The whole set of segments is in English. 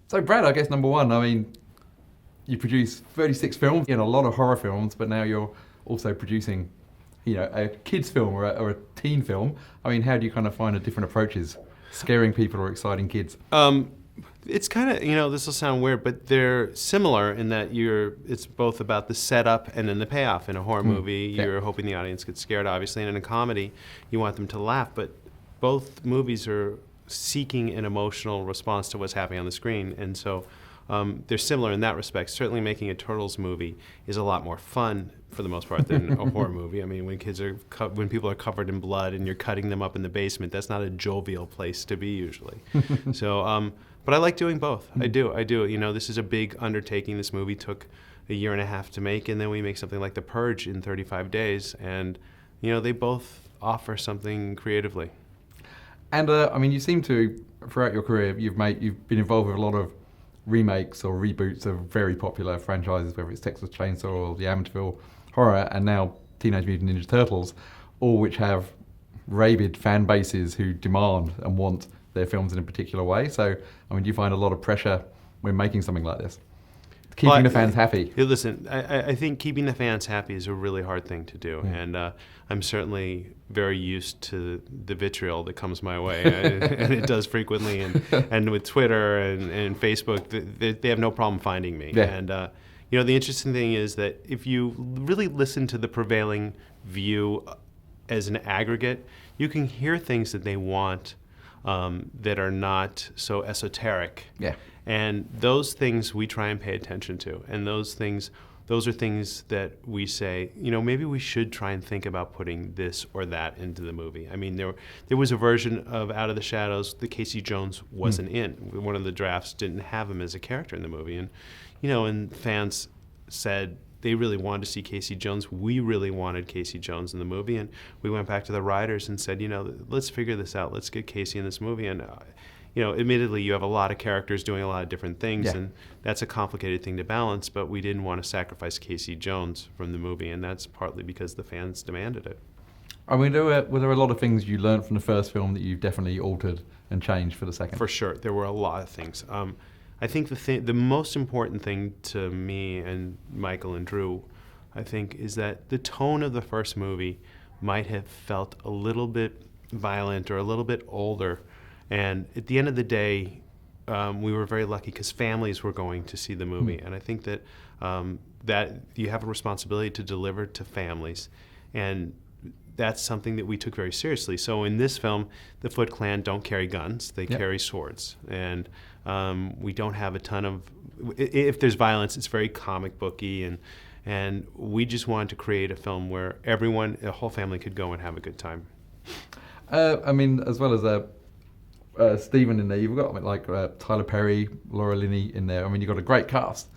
So Brad, I guess number one, I mean, you produce 36 films, a lot of horror films, but now you're also producing, a kids film or a teen film. I mean, how do you kind of find the different approaches, scaring people or exciting kids? It's kind of, this will sound weird, but they're similar in that it's both about the setup and then the payoff. In a horror movie, Yeah. you're hoping the audience gets scared, obviously, and in a comedy, you want them to laugh. But both movies are seeking an emotional response to what's happening on the screen, and so they're similar in that respect. Certainly making a Turtles movie is a lot more fun, for the most part, than a horror movie. I mean, when people are covered in blood and you're cutting them up in the basement, that's not a jovial place to be usually. So, but I like doing both. I do. This is a big undertaking. This movie took a year and a half to make, and then we make something like The Purge in 35 days, and they both offer something creatively. And I mean, you seem to, throughout your career, you've been involved with a lot of remakes or reboots of very popular franchises, whether it's Texas Chainsaw or the Amityville Horror, and now Teenage Mutant Ninja Turtles, all which have rabid fan bases who demand and want their films in a particular way. So, I mean, do you find a lot of pressure when making something like this? Keeping the fans happy. Listen, I think keeping the fans happy is a really hard thing to do, and I'm certainly very used to the vitriol that comes my way, and it does frequently, and with Twitter and Facebook, they have no problem finding me. Yeah. And the interesting thing is that if you really listen to the prevailing view as an aggregate, you can hear things that they want that are not so esoteric. Yeah. And those things we try and pay attention to. And those are things that we say, maybe we should try and think about putting this or that into the movie. I mean, there was a version of Out of the Shadows that Casey Jones wasn't in. One of the drafts didn't have him as a character in the movie. And, and fans said they really wanted to see Casey Jones. We really wanted Casey Jones in the movie. And we went back to the writers and said, let's figure this out. Let's get Casey in this movie. And admittedly, you have a lot of characters doing a lot of different things, and that's a complicated thing to balance, but we didn't want to sacrifice Casey Jones from the movie, and that's partly because the fans demanded it. I mean, were there a lot of things you learned from the first film that you've definitely altered and changed for the second? For sure. There were a lot of things. I think the most important thing to me and Michael and Drew, I think, is that the tone of the first movie might have felt a little bit violent or a little bit older. And at the end of the day, we were very lucky because families were going to see the movie. And I think that that you have a responsibility to deliver to families. And that's something that we took very seriously. So in this film, the Foot Clan don't carry guns. They carry swords. And we don't have a ton of... If there's violence, it's very comic booky. And we just wanted to create a film where a whole family could go and have a good time. I mean, as well as... Stephen in there, you've got Tyler Perry, Laura Linney in there. I mean, you've got a great cast.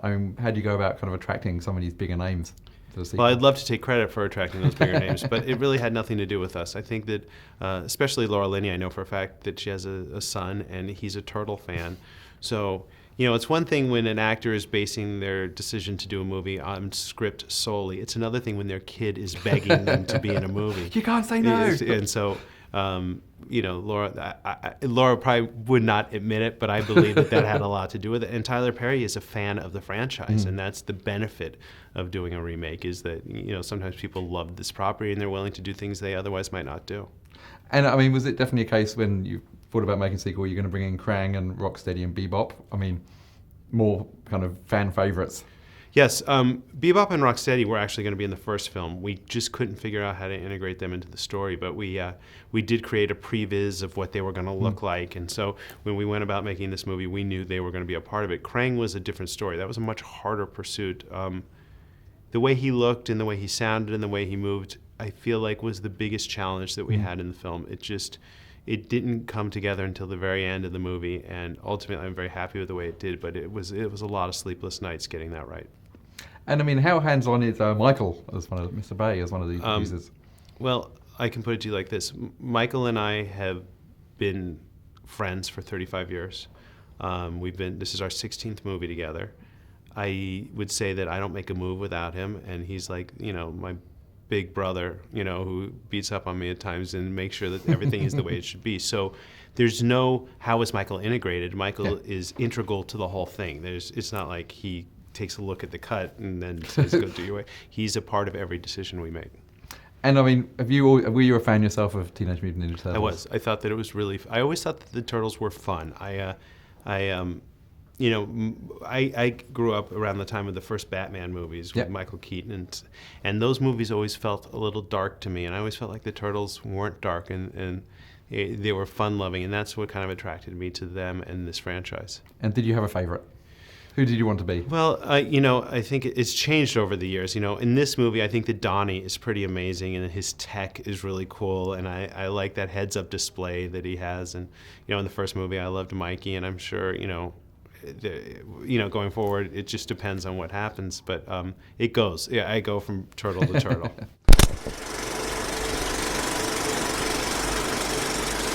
I mean, how do you go about kind of attracting some of these bigger names to the sequel? Well, I'd love to take credit for attracting those bigger names, but it really had nothing to do with us. I think that, especially Laura Linney, I know for a fact that she has a son, and he's a Turtle fan. So, it's one thing when an actor is basing their decision to do a movie on script solely. It's another thing when their kid is begging them to be in a movie. You can't say no. And so... Laura probably would not admit it, but I believe that had a lot to do with it. And Tyler Perry is a fan of the franchise, and that's the benefit of doing a remake, is that, sometimes people love this property and they're willing to do things they otherwise might not do. And I mean, was it definitely a case when you thought about making a sequel, you're going to bring in Krang and Rocksteady and Bebop? I mean, more kind of fan favorites. Yes, Bebop and Rocksteady were actually going to be in the first film. We just couldn't figure out how to integrate them into the story, but we did create a previs of what they were going to look like, and so when we went about making this movie, we knew they were going to be a part of it. Krang was a different story. That was a much harder pursuit. The way he looked and the way he sounded and the way he moved, I feel like was the biggest challenge that we had in the film. It didn't come together until the very end of the movie, and ultimately I'm very happy with the way it did, but it was a lot of sleepless nights getting that right. And I mean, how hands-on is Michael as one of Mr. Bay as one of these producers? Well, I can put it to you like this: Michael and I have been friends for 35 years. This is our 16th movie together. I would say that I don't make a move without him, and he's like, my big brother, who beats up on me at times and makes sure that everything is the way it should be. So there's no how is Michael integrated. Michael is integral to the whole thing. It's not like he takes a look at the cut and then says, go do your way. He's a part of every decision we make. And I mean, were you a fan yourself of Teenage Mutant Ninja Turtles? I was. I thought that it was really. I always thought that the Turtles were fun. I grew up around the time of the first Batman movies with Michael Keaton, and those movies always felt a little dark to me, and I always felt like the Turtles weren't dark, and they were fun-loving, and that's what kind of attracted me to them and this franchise. And did you have a favorite? Who did you want to be? Well, I think it's changed over the years. In this movie, I think that Donnie is pretty amazing, and his tech is really cool, and I like that heads-up display that he has. And in the first movie, I loved Mikey, and I'm sure going forward, it just depends on what happens. But it goes. Yeah, I go from turtle to turtle.